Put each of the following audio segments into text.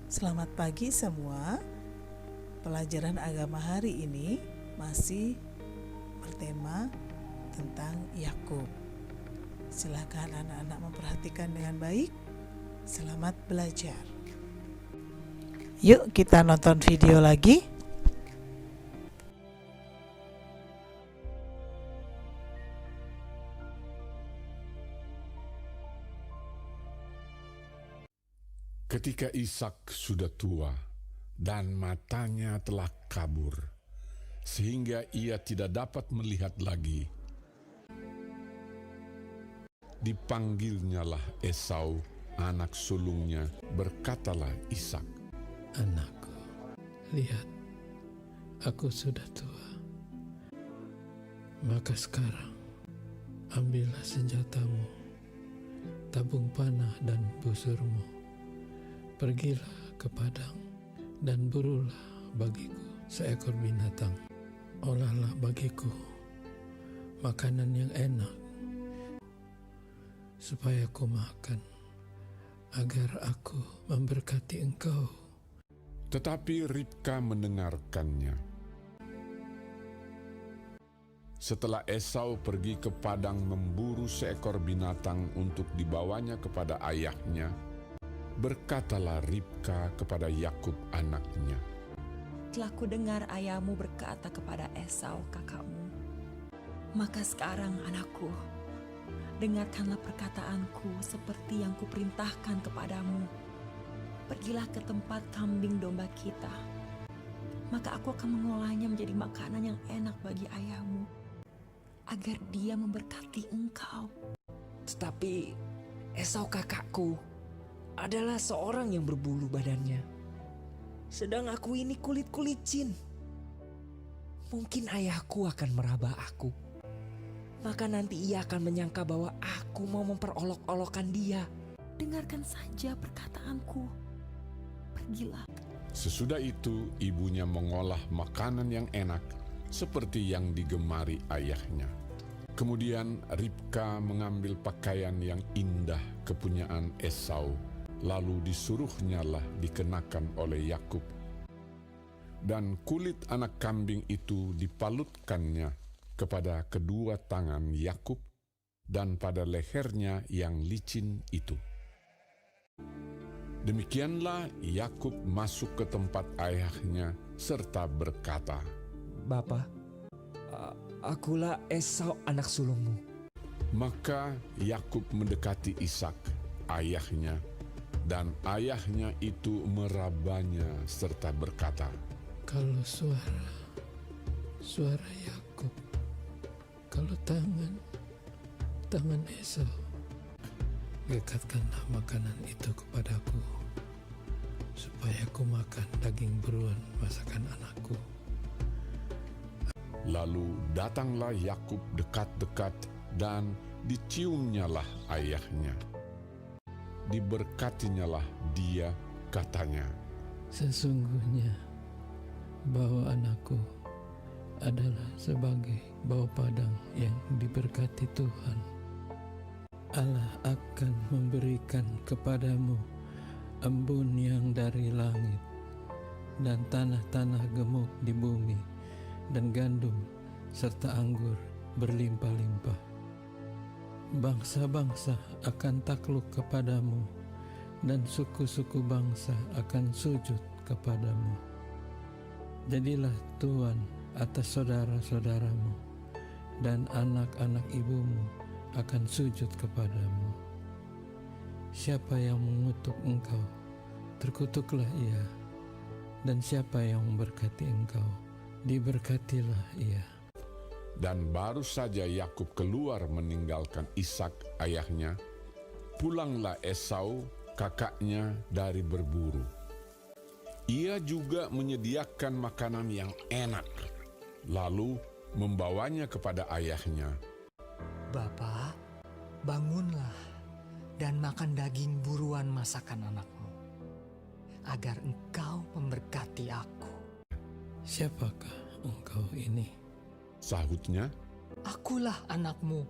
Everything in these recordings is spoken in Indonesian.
Selamat pagi semua. Pelajaran agama hari ini masih bertema tentang Yakub. Silakan anak-anak memperhatikan dengan baik. Selamat belajar. Yuk kita nonton video lagi. Ketika Ishak sudah tua dan matanya telah kabur, sehingga ia tidak dapat melihat lagi, dipanggilnyalah Esau, anak sulungnya, berkatalah Ishak, "Anakku, lihat, aku sudah tua. Maka sekarang, ambillah senjatamu, tabung panah dan busurmu. Pergilah ke padang dan burulah bagiku seekor binatang. Olahlah bagiku makanan yang enak, supaya aku makan, agar aku memberkati engkau." Tetapi Ribka mendengarkannya. Setelah Esau pergi ke padang memburu seekor binatang untuk dibawanya kepada ayahnya, berkatalah Ribka kepada Yakub anaknya, "Telah kudengar ayahmu berkata kepada Esau kakakmu. Maka sekarang anakku, dengarkanlah perkataanku seperti yang kuperintahkan kepadamu. Pergilah ke tempat kambing domba kita. Maka aku akan mengolahnya menjadi makanan yang enak bagi ayahmu, agar dia memberkati engkau." Tetapi Esau kakakku adalah seorang yang berbulu badannya, sedang aku ini kulit-kulicin. Mungkin ayahku akan meraba aku, maka nanti ia akan menyangka bahwa aku mau memperolok-olokkan dia. Dengarkan saja perkataanku. Pergilah. Sesudah itu ibunya mengolah makanan yang enak seperti yang digemari ayahnya. Kemudian Ribka mengambil pakaian yang indah kepunyaan Esau, lalu disuruhnyalah dikenakan oleh Yakub. Dan kulit anak kambing itu dipalutkannya kepada kedua tangan Yakub dan pada lehernya yang licin itu. Demikianlah Yakub masuk ke tempat ayahnya serta berkata, "Bapa, akulah Esau anak sulungmu." Maka Yakub mendekati Ishak, ayahnya, dan ayahnya itu merabanya serta berkata, Kalau suara Yakub, kalau tangan Esau, dekatkanlah makanan itu kepadaku, supaya aku makan daging buruan masakan anakku. Lalu datanglah Yakub dekat-dekat dan diciumnyalah ayahnya. Diberkatinyalah dia, katanya, Sesungguhnya bau anakku adalah sebagai bau padang yang diberkati Tuhan. Allah akan memberikan kepadamu embun yang dari langit, dan tanah-tanah gemuk di bumi, dan gandum serta anggur berlimpah-limpah. Bangsa-bangsa akan takluk kepadamu, dan suku-suku bangsa akan sujud kepadamu. Jadilah tuan atas saudara-saudaramu, dan anak-anak ibumu akan sujud kepadamu. Siapa yang mengutuk engkau, terkutuklah ia, dan siapa yang memberkati engkau, diberkatilah ia." Dan baru saja Yakub keluar meninggalkan Ishak ayahnya, pulanglah Esau kakaknya dari berburu. Ia juga menyediakan makanan yang enak, lalu membawanya kepada ayahnya. "Bapa, bangunlah dan makan daging buruan masakan anakmu, agar engkau memberkati aku." "Siapakah engkau ini?" Sahutnya, "Akulah anakmu,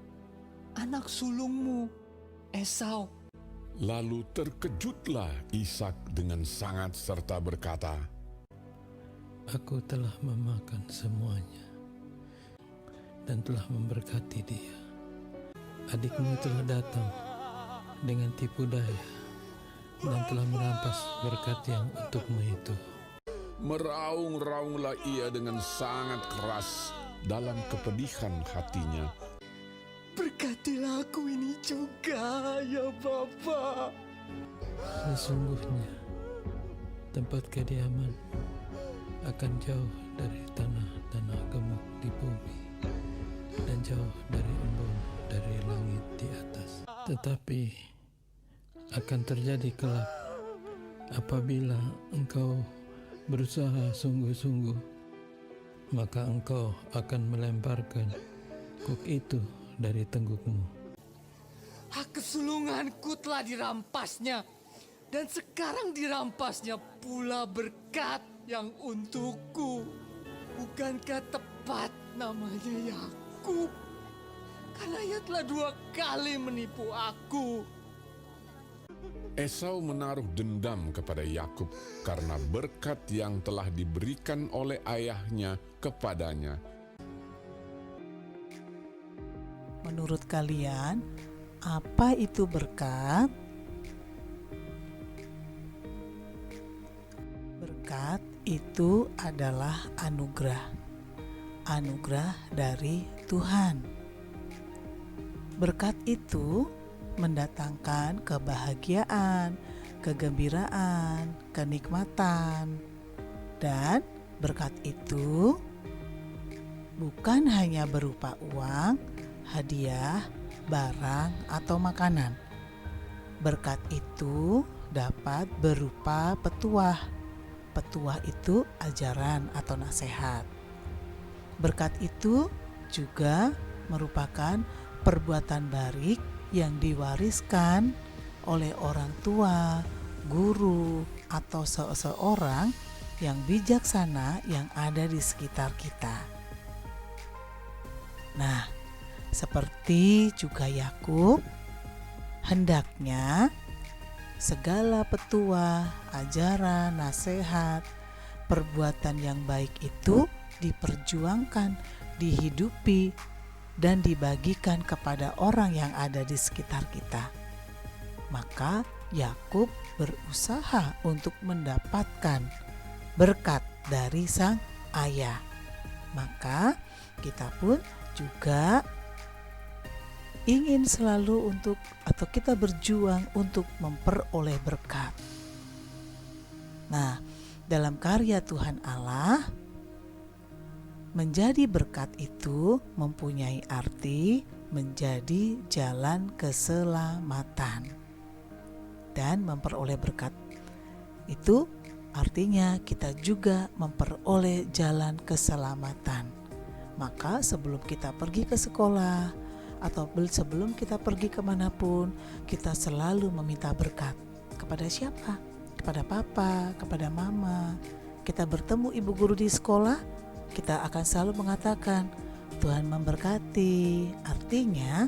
anak sulungmu, Esau." Lalu terkejutlah Ishak dengan sangat serta berkata, Aku telah memakan semuanya dan telah memberkati dia. Adikmu telah datang dengan tipu daya dan telah merampas berkat yang untukmu itu. Meraung-raunglah ia dengan sangat keras dalam kepedihan hatinya. Berkatilah aku ini juga, ya Bapa. Sesungguhnya tempat kediaman akan jauh dari tanah-tanah gemuk di bumi dan jauh dari embun dari langit di atas. Tetapi akan terjadi kelak apabila engkau berusaha sungguh-sungguh, maka engkau akan melemparkan kuk itu dari tenggukmu. Hak kesulunganku telah dirampasnya, dan sekarang dirampasnya pula berkat yang untukku. Bukankah tepat namanya Yakub? Karena ia telah 2 kali menipu aku. Esau menaruh dendam kepada Yakub karena berkat yang telah diberikan oleh ayahnya kepadanya. Menurut kalian, apa itu berkat? Berkat itu adalah anugerah. Anugerah dari Tuhan. Berkat itu mendatangkan kebahagiaan, kegembiraan, kenikmatan. Dan berkat itu bukan hanya berupa uang, hadiah, barang, atau makanan. Berkat itu dapat berupa petuah. Petuah itu ajaran atau nasihat. Berkat itu juga merupakan perbuatan baik yang diwariskan oleh orang tua, guru, atau seseorang yang bijaksana yang ada di sekitar kita. Nah, seperti juga Yakub, hendaknya segala petuah, ajaran, nasihat, perbuatan yang baik itu diperjuangkan, dihidupi, dan dibagikan kepada orang yang ada di sekitar kita. Maka Yakub berusaha untuk mendapatkan berkat dari sang ayah. Maka kita pun juga ingin selalu atau kita berjuang untuk memperoleh berkat. Nah, dalam karya Tuhan Allah, menjadi berkat itu mempunyai arti menjadi jalan keselamatan. Dan memperoleh berkat itu artinya kita juga memperoleh jalan keselamatan. Maka sebelum kita pergi ke sekolah atau sebelum kita pergi kemanapun, kita selalu meminta berkat. Kepada siapa? Kepada papa, kepada mama. Kita bertemu ibu guru di sekolah, kita akan selalu mengatakan Tuhan memberkati. Artinya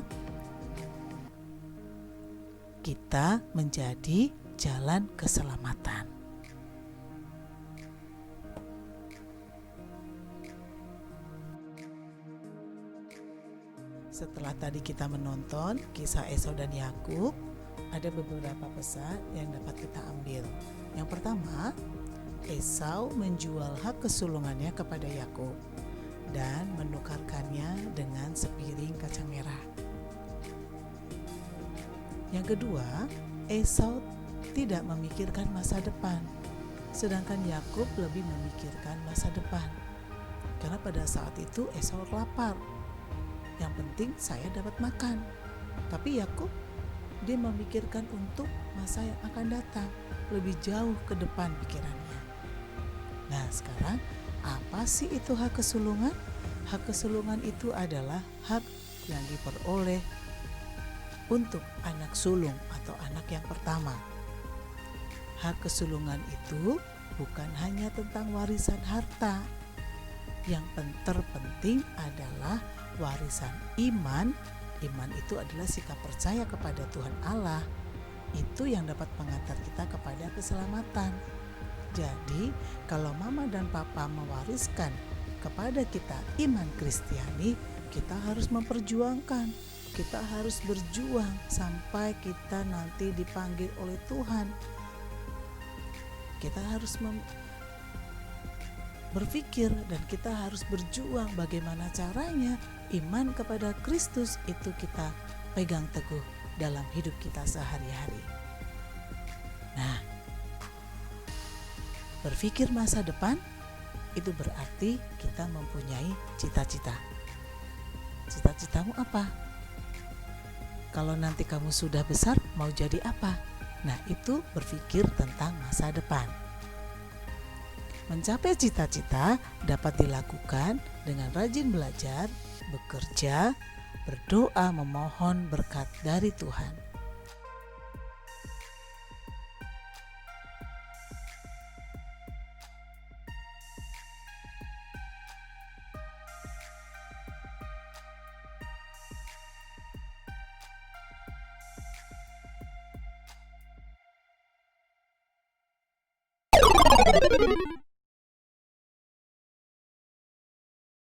kita menjadi jalan keselamatan. Setelah tadi kita menonton kisah Esau dan Yakub, ada beberapa pesan yang dapat kita ambil. Yang pertama, Esau menjual hak kesulungannya kepada Yakub dan menukarkannya dengan sepiring kacang merah. Yang kedua, Esau tidak memikirkan masa depan, sedangkan Yakub lebih memikirkan masa depan. Karena pada saat itu Esau lapar. Yang penting saya dapat makan. Tapi Yakub, dia memikirkan untuk masa yang akan datang, lebih jauh ke depan pikirannya. Nah, sekarang apa sih itu hak kesulungan? Hak kesulungan itu adalah hak yang diperoleh untuk anak sulung atau anak yang pertama. Hak kesulungan itu bukan hanya tentang warisan harta. Yang terpenting adalah warisan iman. Iman itu adalah sikap percaya kepada Tuhan Allah. itu yang dapat mengantar kita kepada keselamatan. Jadi, kalau mama dan papa mewariskan kepada kita iman Kristiani, kita harus memperjuangkan. Kita harus berjuang sampai kita nanti dipanggil oleh Tuhan. Kita harus berpikir dan kita harus berjuang bagaimana caranya iman kepada Kristus itu kita pegang teguh dalam hidup kita sehari-hari. Nah, berpikir masa depan itu berarti kita mempunyai cita-cita. Cita-citamu apa? Kalau nanti kamu sudah besar mau jadi apa? Nah, itu berpikir tentang masa depan. Mencapai cita-cita dapat dilakukan dengan rajin belajar, bekerja, berdoa memohon berkat dari Tuhan.